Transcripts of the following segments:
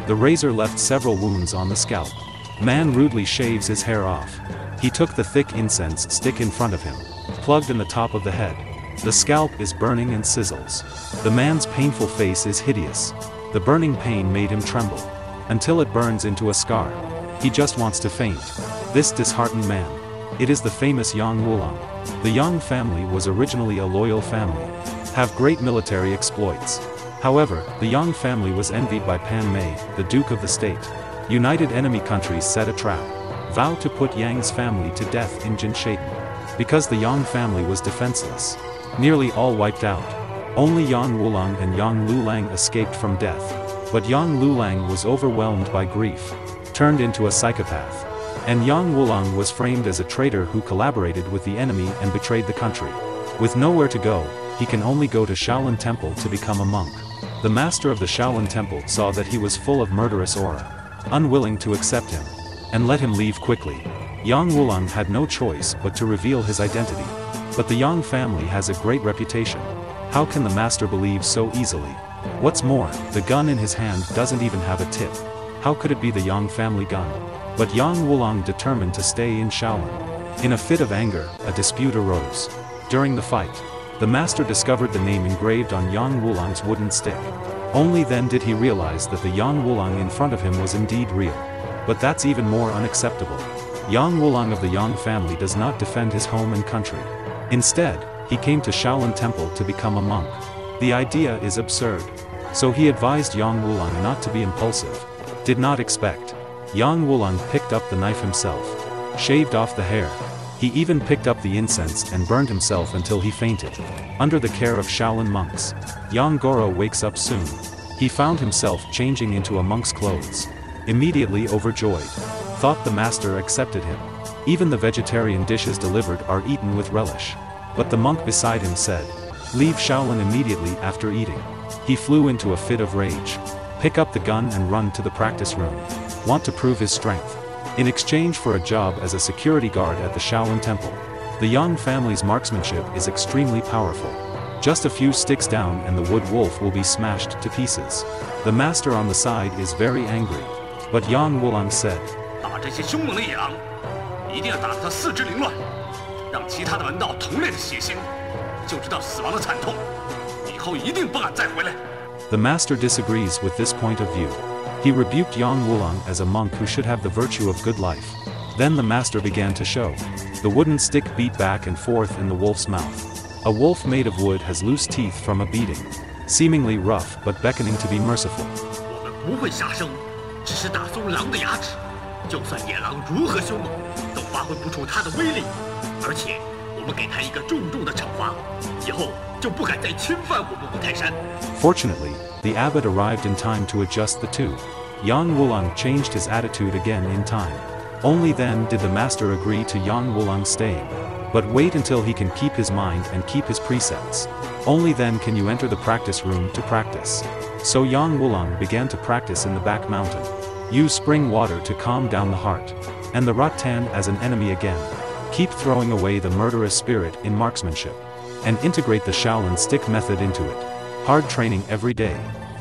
The razor left several wounds on the scalp. Man rudely shaves his hair off. He took the thick incense stick in front of him, plugged in the top of the head. The scalp is burning and sizzles. The man's painful face is hideous. The burning pain made him tremble, until it burns into a scar. He just wants to faint. This disheartened man. It is the famous Yang Wulang. The Yang family was originally a loyal family, have great military exploits. However, the Yang family was envied by Pan Mei, the Duke of the state. United enemy countries set a trap, vowed to put Yang's family to death in Jinshaten. Because the Yang family was defenseless, nearly all wiped out. Only Yang Wulang and Yang Lulang escaped from death. But Yang Lulang was overwhelmed by grief, turned into a psychopath. And Yang Wulang was framed as a traitor who collaborated with the enemy and betrayed the country. With nowhere to go, he can only go to Shaolin Temple to become a monk. The master of the Shaolin Temple saw that he was full of murderous aura, unwilling to accept him, and let him leave quickly. Yang Wulang had no choice but to reveal his identity. But the Yang family has a great reputation. How can the master believe so easily? What's more, the gun in his hand doesn't even have a tip. How could it be the Yang family gun? But Yang Wulang determined to stay in Shaolin. In a fit of anger, a dispute arose. During the fight, the master discovered the name engraved on Yang Wulang's wooden stick. Only then did he realize that the Yang Wulang in front of him was indeed real. But that's even more unacceptable. Yang Wulang of the Yang family does not defend his home and country. Instead, he came to Shaolin Temple to become a monk. The idea is absurd. So he advised Yang Wulang not to be impulsive. Did not expect. Yang Wulang picked up the knife himself, shaved off the hair. He even picked up the incense and burned himself until he fainted. Under the care of Shaolin monks, Yang Goro wakes up soon. He found himself changing into a monk's clothes. Immediately overjoyed, thought the master accepted him. Even the vegetarian dishes delivered are eaten with relish. But the monk beside him said, "Leave Shaolin immediately after eating." He flew into a fit of rage. Pick up the gun and run to the practice room. Want to prove his strength. In exchange for a job as a security guard at the Shaolin Temple. The Yang family's marksmanship is extremely powerful. Just a few sticks down and the wood wolf will be smashed to pieces. The master on the side is very angry. But Yang Wulang said, 打这些凶猛的野狼，一定要打得他四肢凌乱，让其他的闻到同类的血腥，就知道死亡的惨痛，以后一定不敢再回来。 The master disagrees with this point of view. He rebuked Yang Wulang as a monk who should have the virtue of good life. Then the master began to show. The wooden stick beat back and forth in the wolf's mouth. A wolf made of wood has loose teeth from a beating. Seemingly rough but beckoning to be merciful. 我们不会杀生，只是打松狼的牙齿。就算野狼如何凶猛，都发挥不出它的威力。而且，我们给它一个重重的惩罚，以后就不敢再侵犯我们五台山。 Fortunately, the abbot arrived in time to adjust the two. Yang Wulang changed his attitude again in time. Only then did the master agree to Yang Wulang staying. But wait until he can keep his mind and keep his precepts. Only then can you enter the practice room to practice. So Yang Wulang began to practice in the back mountain. Use spring water to calm down the heart. And the rattan as an enemy again. Keep throwing away the murderous spirit in marksmanship. And integrate the Shaolin stick method into it. Hard training every day.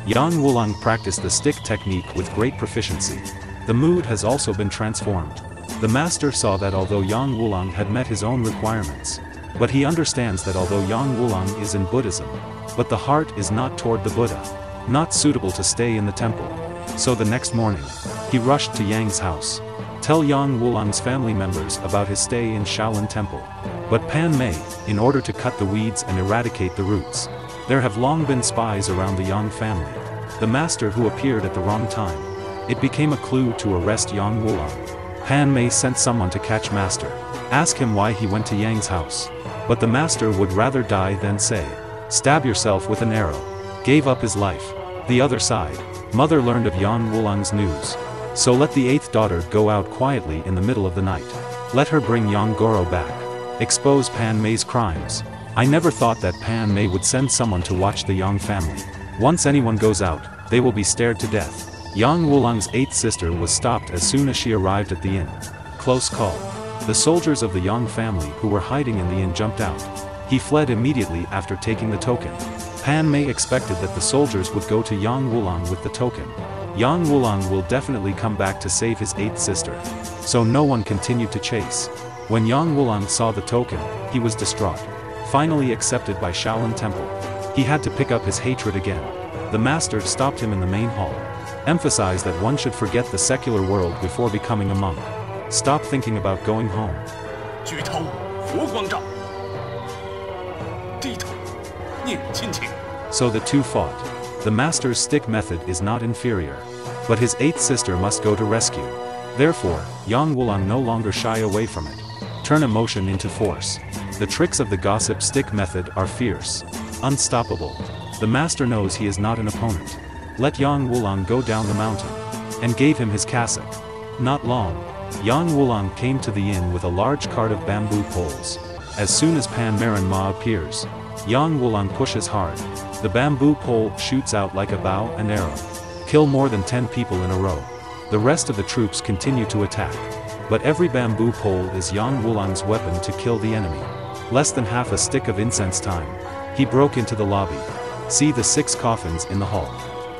Yang Wulang practiced the stick technique with great proficiency. The mood has also been transformed. The master saw that although Yang Wulang had met his own requirements, but he understands that although Yang Wulang is in Buddhism, but the heart is not toward the Buddha, not suitable to stay in the temple. So the next morning, he rushed to Yang's house. Tell Yang Wulang's family members about his stay in Shaolin Temple. But Pan Mei, in order to cut the weeds and eradicate the roots, there have long been spies around the Yang family. The master who appeared at the wrong time. It became a clue to arrest Yang Wulang. Pan Mei sent someone to catch master. Ask him why he went to Yang's house. But the master would rather die than say, "Stab yourself with an arrow." Gave up his life. The other side, mother learned of Yang Wulang's news. So let the eighth daughter go out quietly in the middle of the night. Let her bring Yang Goro back. Expose Pan Mei's crimes. I never thought that Pan Mei would send someone to watch the Yang family. Once anyone goes out, they will be stared to death. Yang Wulang's eighth sister was stopped as soon as she arrived at the inn. Close call. The soldiers of the Yang family who were hiding in the inn jumped out. He fled immediately after taking the token. Pan Mei expected that the soldiers would go to Yang Wulang with the token. Yang Wulang will definitely come back to save his 8th sister. So no one continued to chase. When Yang Wulang saw the token, he was distraught. Finally accepted by Shaolin Temple. He had to pick up his hatred again. The master stopped him in the main hall. Emphasized that one should forget the secular world before becoming a monk. Stop thinking about going home. 举头佛光照，低头念亲情。 So the two fought. The master's stick method is not inferior. But his 8th sister must go to rescue. Therefore, Yang Wulang no longer shy away from it. Turn emotion into force. The tricks of the gossip stick method are fierce. Unstoppable. The master knows he is not an opponent. Let Yang Wulang go down the mountain. And gave him his cassock. Not long. Yang Wulang came to the inn with a large cart of bamboo poles. As soon as Pan Marin Ma appears, Yang Wulang pushes hard. The bamboo pole shoots out like a bow and arrow. Kill more than 10 people in a row. The rest of the troops continue to attack. But every bamboo pole is Yang Wulang's weapon to kill the enemy. Less than half a stick of incense time. He broke into the lobby. See the 6 coffins in the hall.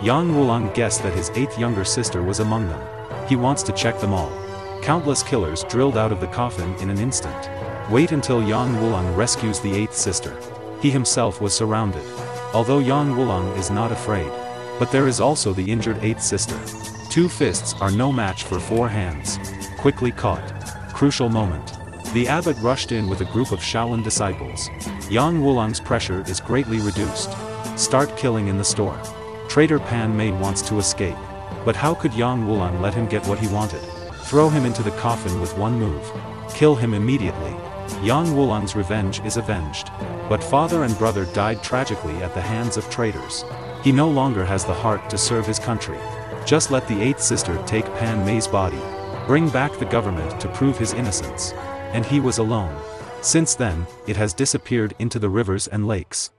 Yang Wulang guessed that his 8th younger sister was among them. He wants to check them all. Countless killers drilled out of the coffin in an instant. Wait until Yang Wulang rescues the 8th sister. He himself was surrounded. Although Yang Wulang is not afraid. But there is also the injured 8th sister. 2 fists are no match for 4 hands. Quickly caught. Crucial moment. The abbot rushed in with a group of Shaolin disciples. Yang Wulang's pressure is greatly reduced. Start killing in the store. Traitor Pan Mei wants to escape. But how could Yang Wulang let him get what he wanted? Throw him into the coffin with one move. Kill him immediately. Yang Wulang's revenge is avenged. But father and brother died tragically at the hands of traitors. He no longer has the heart to serve his country. Just let the 8th sister take Pan Mei's body. Bring back the government to prove his innocence. And he was alone. Since then, it has disappeared into the rivers and lakes.